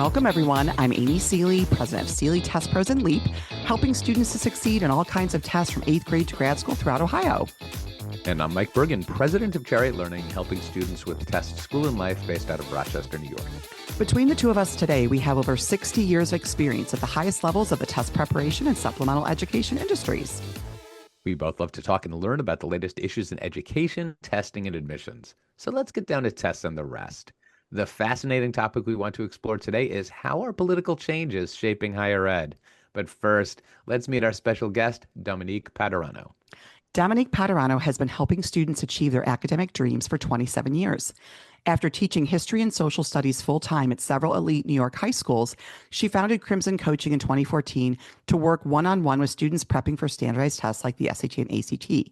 Welcome, everyone. I'm Amy Seeley, president of Seeley Test Pros and LEAP, helping students to succeed in all kinds of tests from 8th grade to grad school throughout Ohio. And I'm Mike Bergen, president of Chariot Learning, helping students with Test School and Life based out of Rochester, New York. Between the two of us today, we have over 60 years of experience at the highest levels of the test preparation and supplemental education industries. We both love to talk and learn about the latest issues in education, testing, and admissions. So let's get down to tests and the rest. The fascinating topic we want to explore today is how are political changes shaping higher ed? But first, let's meet our special guest, Dominique Padurano. Dominique Padurano has been helping students achieve their academic dreams for 27 years. After teaching history and social studies full-time at several elite New York high schools, she founded Crimson Coaching in 2014 to work one-on-one with students prepping for standardized tests like the SAT and ACT,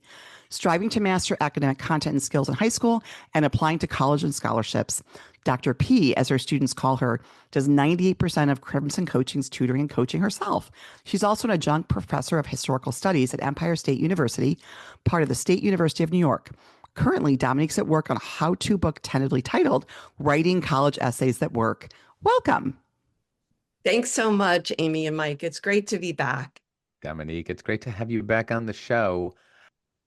striving to master academic content and skills in high school and applying to college and scholarships. Dr. P, as her students call her, does 98% of Crimson Coaching's tutoring and coaching herself. She's also an adjunct professor of historical studies at Empire State University, part of the State University of New York. Currently, Dominique's at work on a how-to book tentatively titled Writing College Essays That Work. Welcome. Thanks so much, Amy and Mike. It's great to be back. Dominique, it's great to have you back on the show.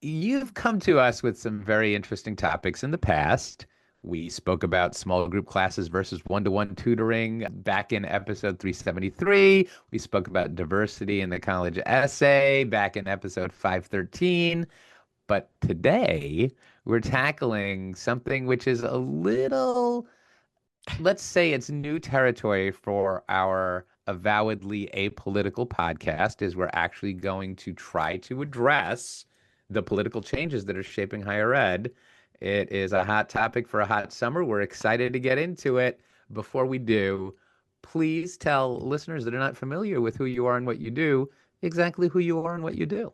You've come to us with some very interesting topics in the past. We spoke about small group classes versus one-to-one tutoring back in episode 373. We spoke about diversity in the college essay back in episode 513. But today, we're tackling something which is a little, let's say it's new territory for our avowedly apolitical podcast, is we're actually going to try to address the political changes that are shaping higher ed. It is a hot topic for a hot summer. We're excited to get into it. Before we do, please tell listeners that are not familiar with who you are and what you do, exactly who you are and what you do.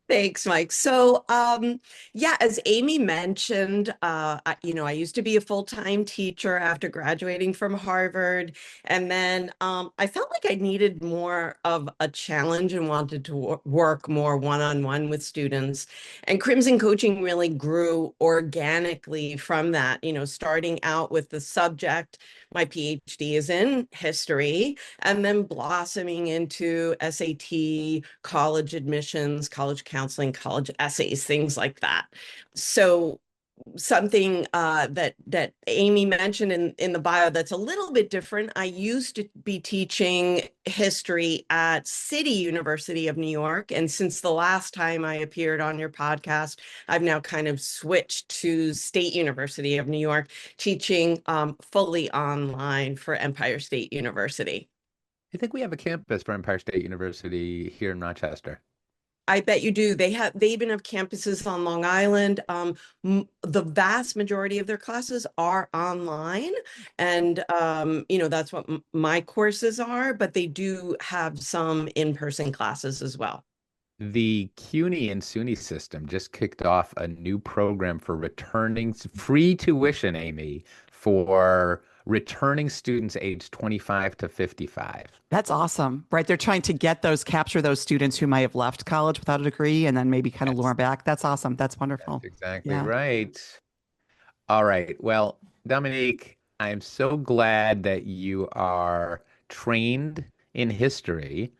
Thanks, Mike. So, as Amy mentioned, I used to be a full-time teacher after graduating from Harvard. And then I felt like I needed more of a challenge and wanted to work more one-on-one with students. And Crimson Coaching really grew organically from that, starting out with the subject. My PhD is in history, and then blossoming into SAT, college admissions, college counseling, college essays, things like that. So something that Amy mentioned in the bio that's a little bit different. I used to be teaching history at City University of New York. And since the last time I appeared on your podcast, I've now kind of switched to State University of New York, teaching fully online for Empire State University. I think we have a campus for Empire State University here in Rochester. I bet you do. They even have campuses on Long Island. The vast majority of their classes are online, and that's what my courses are. But they do have some in-person classes as well. The CUNY and SUNY system just kicked off a new program for returning free tuition, Amy, for returning students aged 25 to 55. That's awesome, right? They're trying to capture those students who might have left college without a degree and then maybe kind of lure them back. That's awesome. That's wonderful. That's exactly right. All right. Well, Dominique, I'm so glad that you are trained in history,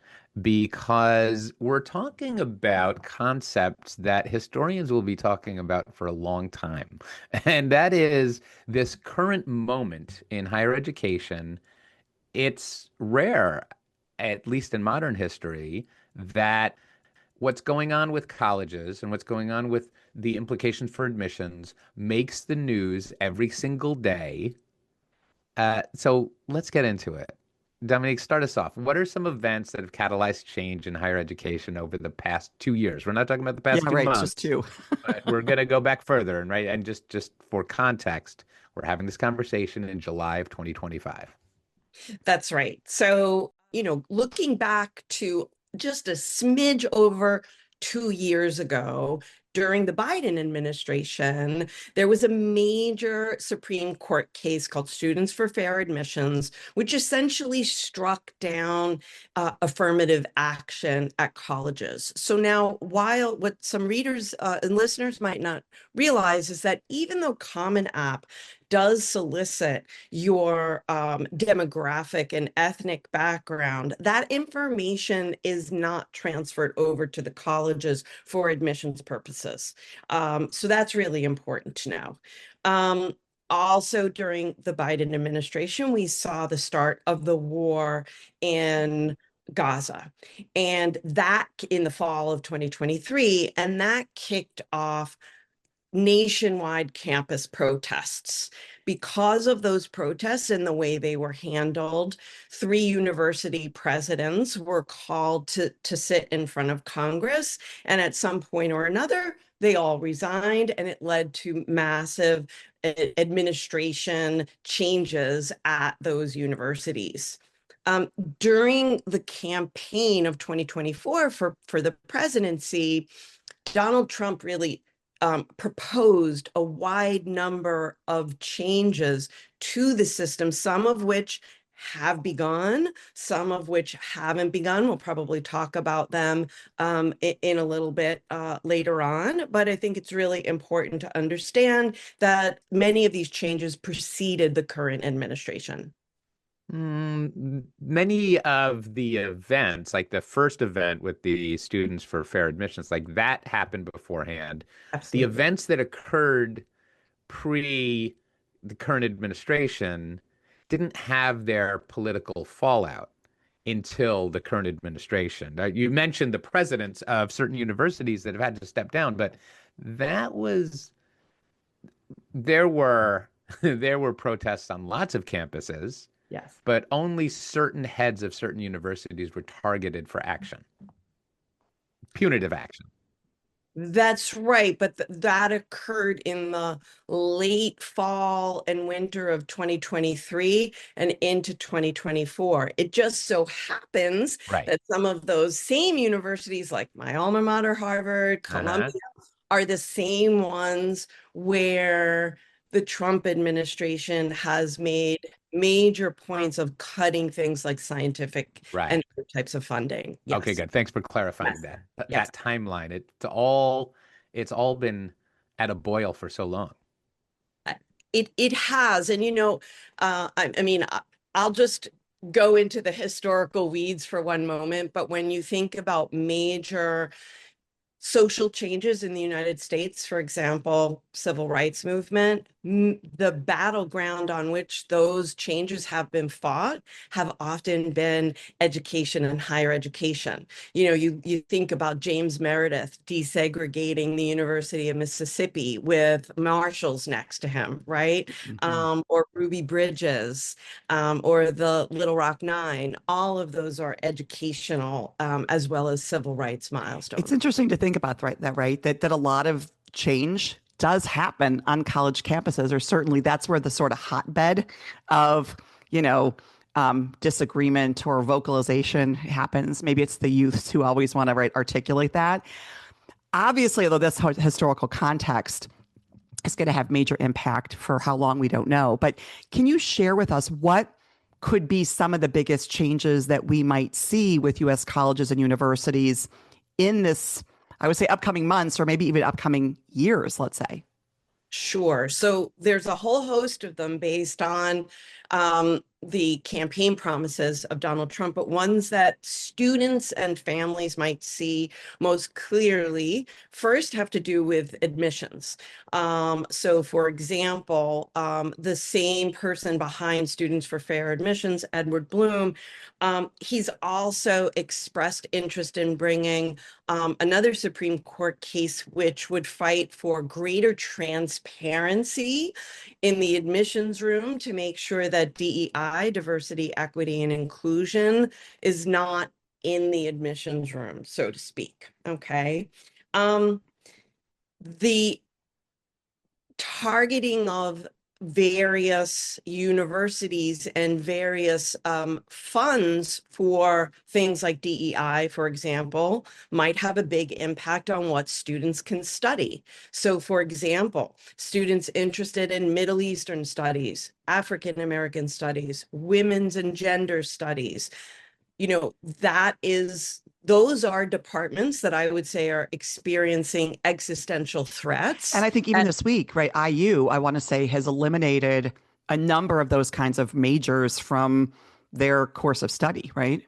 because we're talking about concepts that historians will be talking about for a long time. And that is this current moment in higher education. It's rare, at least in modern history, that what's going on with colleges and what's going on with the implications for admissions makes the news every single day. So let's get into it. Dominique, start us off. What are some events that have catalyzed change in higher education over the past 2 years? We're not talking about the past 2 months. Just two. But we're going to go back further, and just for context, we're having this conversation in July of 2025. That's right. So, looking back to just a smidge over 2 years ago, during the Biden administration, there was a major Supreme Court case called Students for Fair Admissions, which essentially struck down affirmative action at colleges. So now, while what some readers and listeners might not realize is that even though Common App does solicit your demographic and ethnic background, that information is not transferred over to the colleges for admissions purposes. So that's really important to know. Also, during the Biden administration, we saw the start of the war in Gaza, and that in the fall of 2023, and that kicked off nationwide campus protests. Because of those protests and the way they were handled, 3 university presidents were called to sit in front of Congress. And at some point or another, they all resigned, and it led to massive administration changes at those universities. During the campaign of 2024 for the presidency, Donald Trump really proposed a wide number of changes to the system, some of which have begun, some of which haven't begun. We'll probably talk about them in a little bit later on, but I think it's really important to understand that many of these changes preceded the current administration. Many of the events, like the first event with the Students for Fair Admissions, like that happened beforehand. The Absolutely. events that occurred pre the current administration didn't have their political fallout until the current administration. Now, you mentioned the presidents of certain universities that have had to step down, but that was there were there were protests on lots of campuses, Yes. but only certain heads of certain universities were targeted for action, punitive action. That's right, but that occurred in the late fall and winter of 2023 and into 2024. It just so happens Right. that some of those same universities, like my alma mater, Harvard, Columbia, are the same ones where the Trump administration has made major points of cutting things like scientific Right. and other types of funding. Yes. Okay, good. Thanks for clarifying Yes. that. Yes. That timeline. It's all been at a boil for so long. It has, and I mean, I'll just go into the historical weeds for one moment, but when you think about major social changes in the United States, for example, civil rights movement, the battleground on which those changes have been fought have often been education and higher education. You think about James Meredith desegregating the University of Mississippi with Marshalls next to him, right? Or Ruby Bridges, or the Little Rock Nine. All of those are educational as well as civil rights milestones. It's interesting to think about that a lot of change does happen on college campuses, or certainly that's where the sort of hotbed of, disagreement or vocalization happens. Maybe it's the youths who always want to articulate that. Obviously, though, this historical context is going to have major impact for how long we don't know. But can you share with us what could be some of the biggest changes that we might see with U.S. colleges and universities in this, I would say, upcoming months, or maybe even upcoming years, let's say? Sure. So there's a whole host of them based on the campaign promises of Donald Trump, but ones that students and families might see most clearly first have to do with admissions. So for example, the same person behind Students for Fair Admissions, Edward Bloom, he's also expressed interest in bringing another Supreme Court case which would fight for greater transparency in the admissions room to make sure that DEI, diversity, equity, and inclusion, is not in the admissions room, so to speak. Okay. The targeting of various universities and various funds for things like DEI, for example, might have a big impact on what students can study. So, for example, students interested in Middle Eastern studies, African American studies, women's and gender studies, that is those are departments that I would say are experiencing existential threats. And I think even this week, right, IU, I want to say, has eliminated a number of those kinds of majors from their course of study, right?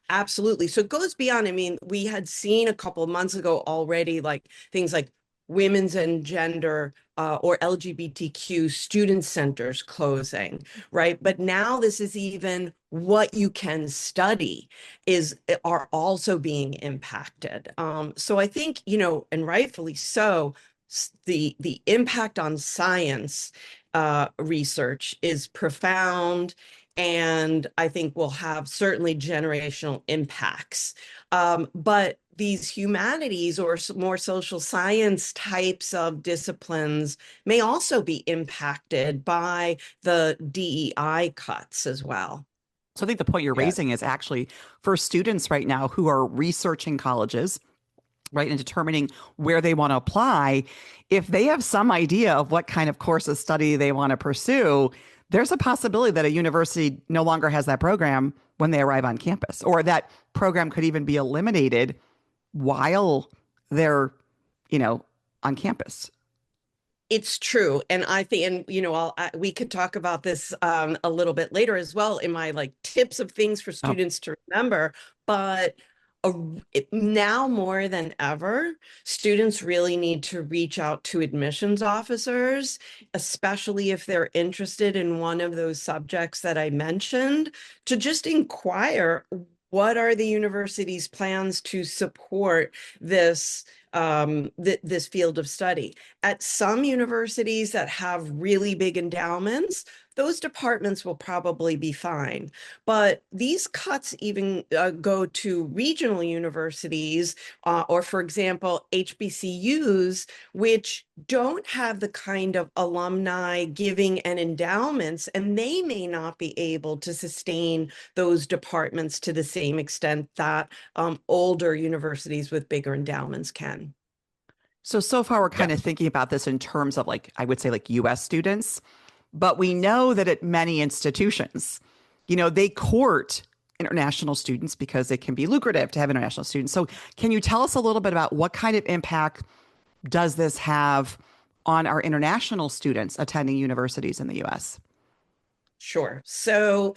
Absolutely. So it goes beyond. I mean, we had seen a couple of months ago already, like things like women's and gender or LGBTQ student centers closing, right? But now this is even what you can study are also being impacted. So I think, and rightfully so, the impact on science research is profound, and I think will have certainly generational impacts. But these humanities or more social science types of disciplines may also be impacted by the DEI cuts as well. So I think the point you're Yeah. raising is actually for students right now who are researching colleges, right, and determining where they want to apply, if they have some idea of what kind of course of study they want to pursue, there's a possibility that a university no longer has that program when they arrive on campus, or that program could even be eliminated while they're, on campus. It's true. And I think, and we could talk about this a little bit later as well in my like tips of things for Oh, students to remember. But now more than ever, students really need to reach out to admissions officers, especially if they're interested in one of those subjects that I mentioned, to just inquire what are the university's plans to support this field of study. At some universities that have really big endowments, those departments will probably be fine. But these cuts even go to regional universities or, for example, HBCUs, which don't have the kind of alumni giving and endowments, and they may not be able to sustain those departments to the same extent that older universities with bigger endowments can. so far we're Yeah. kind of thinking about this in terms of like, I would say like US students, but we know that at many institutions, they court international students because it can be lucrative to have international students. So can you tell us a little bit about what kind of impact does this have on our international students attending universities in the US? Sure. So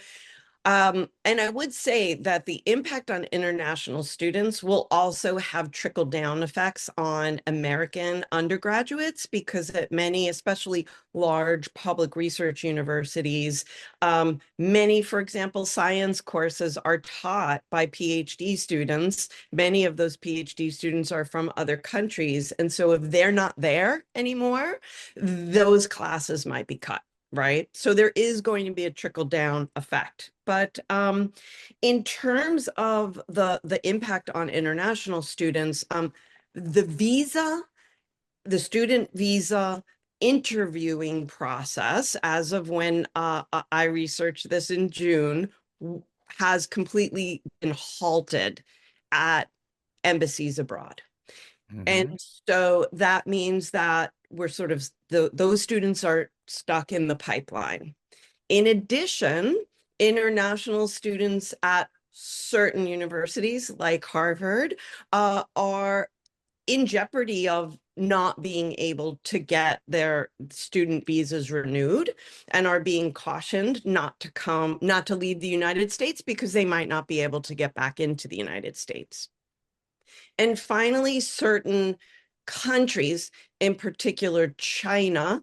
and I would say that the impact on international students will also have trickle down effects on American undergraduates, because at many, especially large public research universities, many, for example, science courses are taught by PhD students. Many of those PhD students are from other countries. And so if they're not there anymore, those classes might be cut. Right. So there is going to be a trickle down effect. But in terms of the impact on international students, the visa, the student visa interviewing process, as of when I researched this in June, has completely been halted at embassies abroad. Hmm. And so that means that we're sort of those students are stuck in the pipeline. In addition, international students at certain universities like Harvard are in jeopardy of not being able to get their student visas renewed, and are being cautioned not to leave the United States because they might not be able to get back into the United States. And finally, certain countries, in particular China,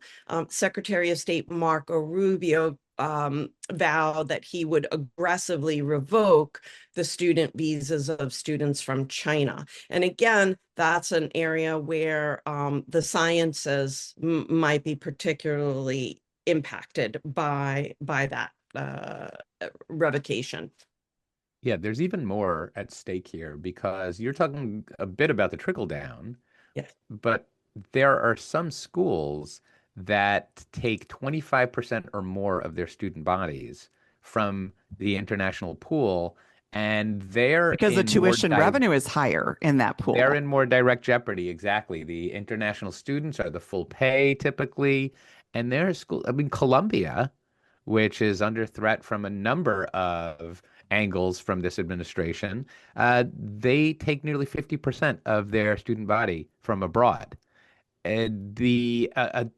Secretary of State Marco Rubio vowed that he would aggressively revoke the student visas of students from China. And again, that's an area where the sciences might be particularly impacted by that revocation. Yeah, there's even more at stake here because you're talking a bit about the trickle down, Yes. but there are some schools that take 25% or more of their student bodies from the international pool, and Because the tuition revenue is higher in that they're pool. in more direct jeopardy. Exactly. The international students are the full pay typically, and their school, I mean, Columbia, which is under threat from a number of angles from this administration, they take nearly 50% of their student body from abroad. And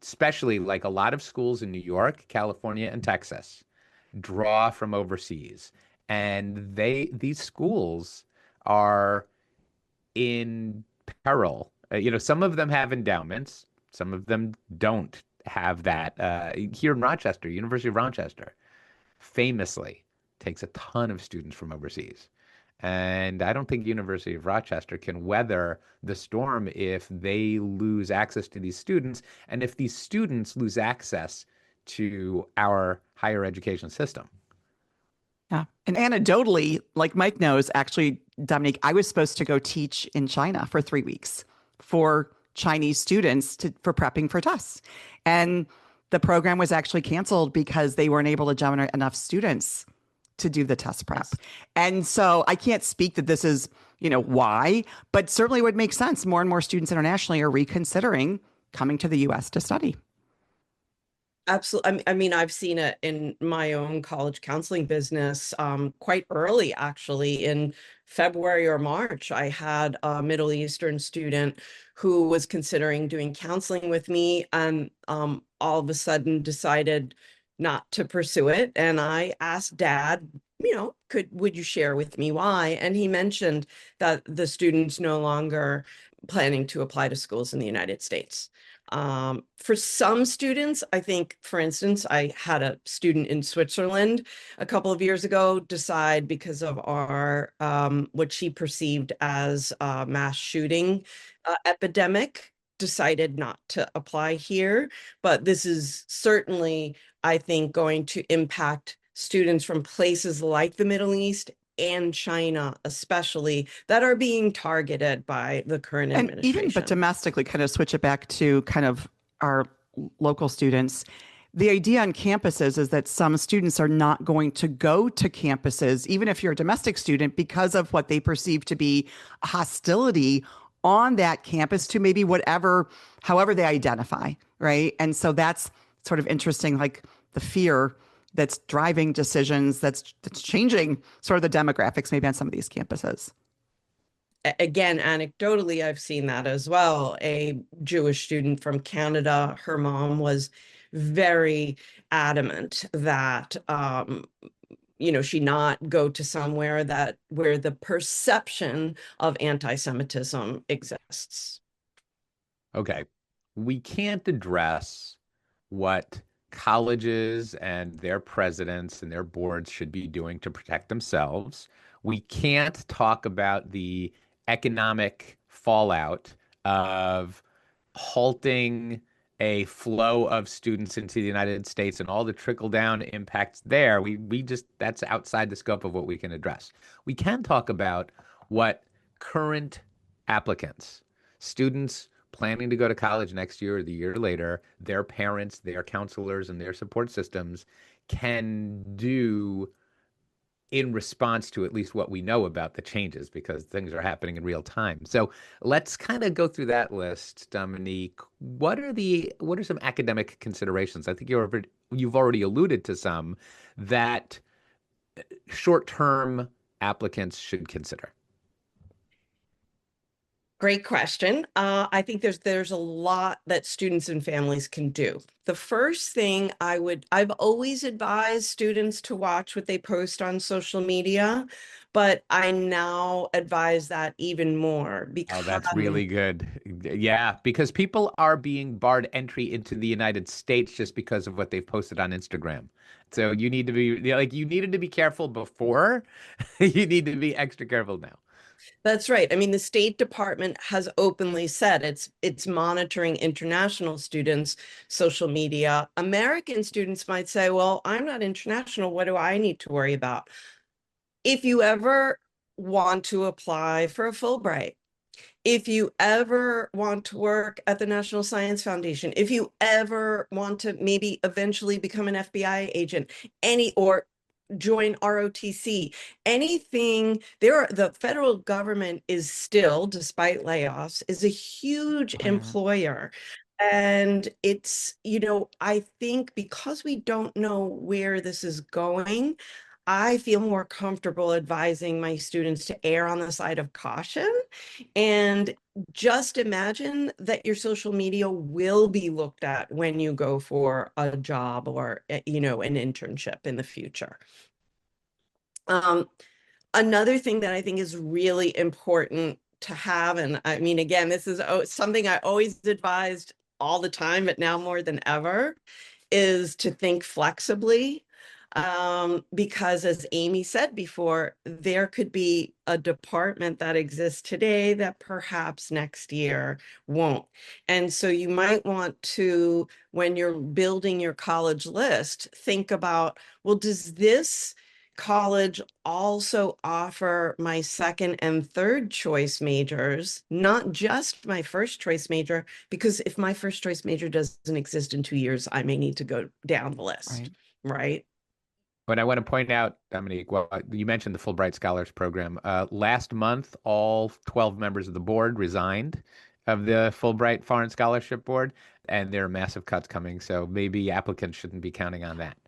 especially like a lot of schools in New York, California, and Texas draw from overseas. And these schools are in peril. Some of them have endowments, some of them don't have that. Here in Rochester, University of Rochester, famously takes a ton of students from overseas. And I don't think University of Rochester can weather the storm if they lose access to these students, and if these students lose access to our higher education system. Yeah. And anecdotally, like Mike knows, actually, Dominique, I was supposed to go teach in China for 3 weeks for Chinese students for prepping for tests. And the program was actually canceled because they weren't able to generate enough students to do the test prep. Yes. And so I can't speak that this is, why, but certainly would make sense. More and more students internationally are reconsidering coming to the US to study. Absolutely. I mean, I've seen it in my own college counseling business quite early, actually. In February or March, I had a Middle Eastern student who was considering doing counseling with me and all of a sudden decided not to pursue it. And I asked Dad, would you share with me why? And he mentioned that the student's no longer planning to apply to schools in the United States. For some students, I think, for instance, I had a student in Switzerland a couple of years ago decide, because of our what she perceived as a mass shooting epidemic, decided not to apply here. But this is certainly, I think, going to impact students from places like the Middle East and China, especially, that are being targeted by the current And administration. even, but domestically, kind of switch it back to kind of our local students. The idea on campuses is that some students are not going to go to campuses, even if you're a domestic student, because of what they perceive to be hostility on that campus to maybe however they identify, right? And so that's sort of interesting, like the fear that's driving decisions, that's changing sort of the demographics maybe on some of these campuses. Again, anecdotally, I've seen that as well. A Jewish student from Canada, her mom was very adamant that she not go to somewhere where the perception of anti-Semitism exists. Okay. We can't address what colleges and their presidents and their boards should be doing to protect themselves. We can't talk about the economic fallout of halting a flow of students into the United States and all the trickle down impacts there. We just That's outside the scope of what we can address. We can talk about what current applicants, students planning to go to college next year or the year later, their parents, their counselors, and their support systems can do in response to at least what we know about the changes, because things are happening in real time. So let's kind of go through that list, Dominique. What are some academic considerations? I think you've already alluded to some that short-term applicants should consider. Great question. I think there's a lot that students and families can do. The first thing I've always advised students to watch what they post on social media, but I now advise that even more because Oh, that's really good. Yeah, because people are being barred entry into the United States just because of what they've posted on Instagram. So you need to be like, you needed to be careful before. You need to be extra careful now. That's right. I mean, the State Department has openly said it's monitoring international students' social media. American students might say, well, I'm not international. What do I need to worry about? If you ever want to apply for a Fulbright, if you ever want to work at the National Science Foundation, if you ever want to maybe eventually become an FBI agent, or join ROTC, anything the federal government is still, despite layoffs, is a huge employer. And it's, I think because we don't know where this is going, I feel more comfortable advising my students to err on the side of caution. And just imagine that your social media will be looked at when you go for a job or, you know, an internship in the future. Another thing that I think is really important to have, and I mean, again, this is something I always advised all the time, but now more than ever, is to think flexibly. Because as Amy said before, there could be a department that exists today that perhaps next year won't. And so you might want to, when you're building your college list, think about, well, does this college also offer my second and third choice majors, not just my first choice major? Because if my first choice major doesn't exist in 2 years, I may need to go down the list, right? But I want to point out, Dominique, well, you mentioned the Fulbright Scholars Program. Last month, all 12 members of the board resigned of the Fulbright Foreign Scholarship Board, and there are massive cuts coming. So maybe applicants shouldn't be counting on that.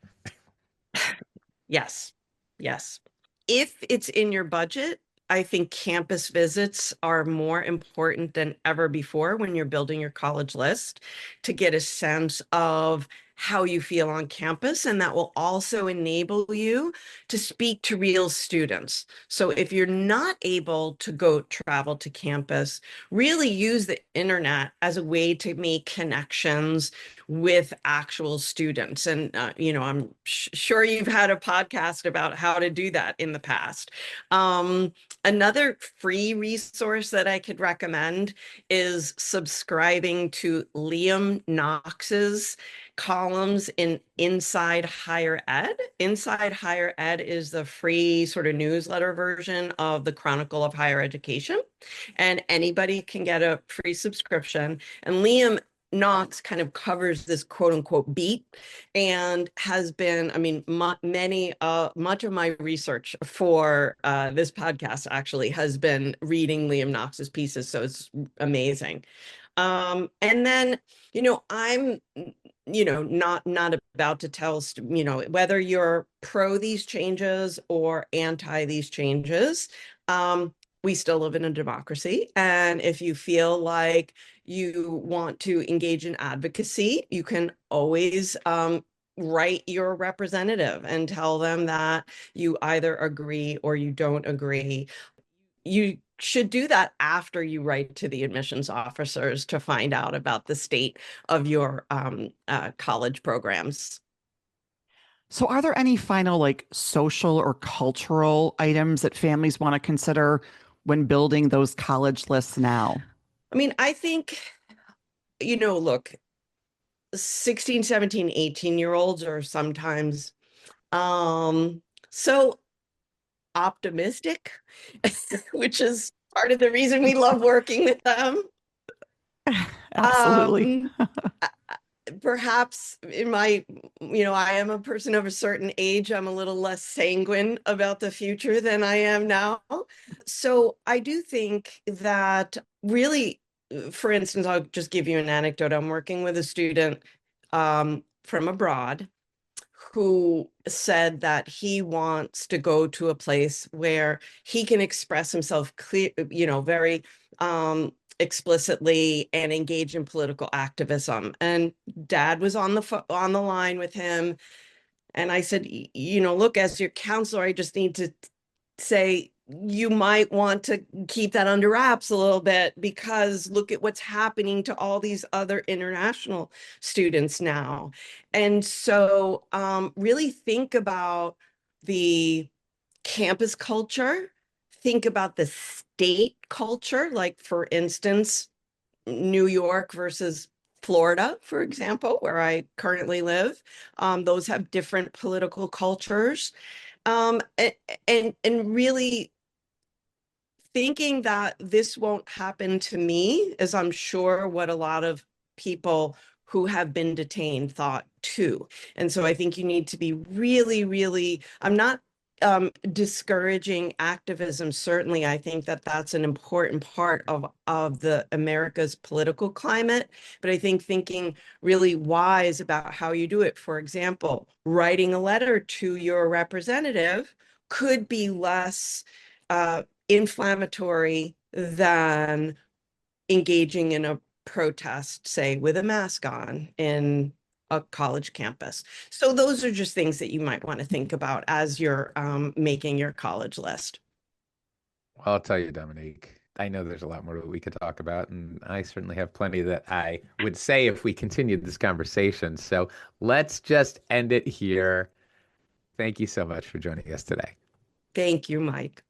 Yes, yes. If it's in your budget, I think campus visits are more important than ever before when you're building your college list to get a sense of how you feel on campus. And that will also enable you to speak to real students. So if you're not able to go travel to campus, really use the internet as a way to make connections with actual students. And, you know, I'm sure you've had a podcast about how to do that in the past. Another free resource that I could recommend is subscribing to Liam Knox's columns in Inside Higher Ed. Inside Higher Ed is the free sort of newsletter version of the Chronicle of Higher Education, and anybody can get a free subscription. And Liam Knox kind of covers this quote unquote beat and has been, I mean, much of my research for this podcast actually has been reading Liam Knox's pieces. So it's amazing. And then, you know, I'm, you know, not about to tell, you know, whether you're pro these changes or anti these changes. We still live in a democracy. And if you feel like you want to engage in advocacy, you can always write your representative and tell them that you either agree or you don't agree. You should do that after you write to the admissions officers to find out about the state of your college programs. So, are there any final, like, social or cultural items that families want to consider when building those college lists now? I mean, I think, you know, look, 16, 17, 18-year-olds are sometimes so optimistic, which is part of the reason we love working with them. Absolutely. Perhaps in my, you know, I am a person of a certain age. I'm a little less sanguine about the future than I am now. So I do think that really, for instance, I'll just give you an anecdote. I'm working with a student from abroad who said that he wants to go to a place where he can express himself clear, you know, very explicitly and engage in political activism. And dad was on the line with him. And I said, you know, look, as your counselor, I just need to say, you might want to keep that under wraps a little bit, because look at what's happening to all these other international students now. And so really think about the campus culture, think about the state culture, like for instance, New York versus Florida, for example, where I currently live. Those have different political cultures. And really thinking that this won't happen to me is, I'm sure, what a lot of people who have been detained thought too. And so I think you need to be really, really, I'm not discouraging activism. Certainly, I think that that's an important part of the America's political climate. But I think thinking really wise about how you do it. For example, writing a letter to your representative could be less inflammatory than engaging in a protest, say, with a mask on in a college campus. So those are just things that you might want to think about as you're making your college list. Well, I'll tell you, Dominique, I know there's a lot more that we could talk about, and I certainly have plenty that I would say if we continued this conversation. So let's just end it here. Thank you so much for joining us today. Thank you, Mike.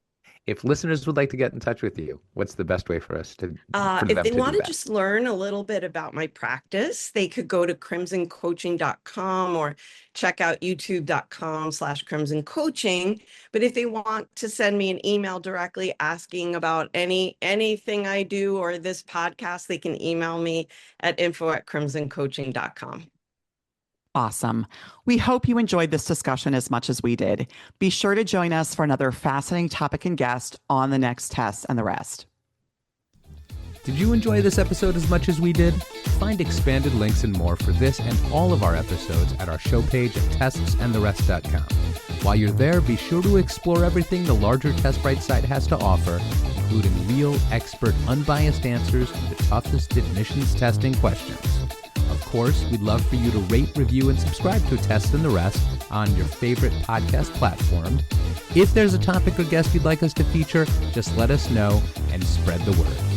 If listeners would like to get in touch with you, what's the best way for us to if they want to just learn a little bit about my practice, they could go to crimsoncoaching.com or check out youtube.com/crimsoncoaching. But if they want to send me an email directly asking about anything I do or this podcast, they can email me at info@crimsoncoaching.com. Awesome. We hope you enjoyed this discussion as much as we did. Be sure to join us for another fascinating topic and guest on the next test and the rest. Did you enjoy this episode as much as we did? Find expanded links and more for this and all of our episodes at our show page at testsandtherest.com. While you're there, be sure to explore everything the larger TestBright site has to offer, including real, expert, unbiased answers to the toughest admissions testing questions. Of course, we'd love for you to rate, review, and subscribe to Test and the Rest on your favorite podcast platform. If there's a topic or guest you'd like us to feature, just let us know and spread the word.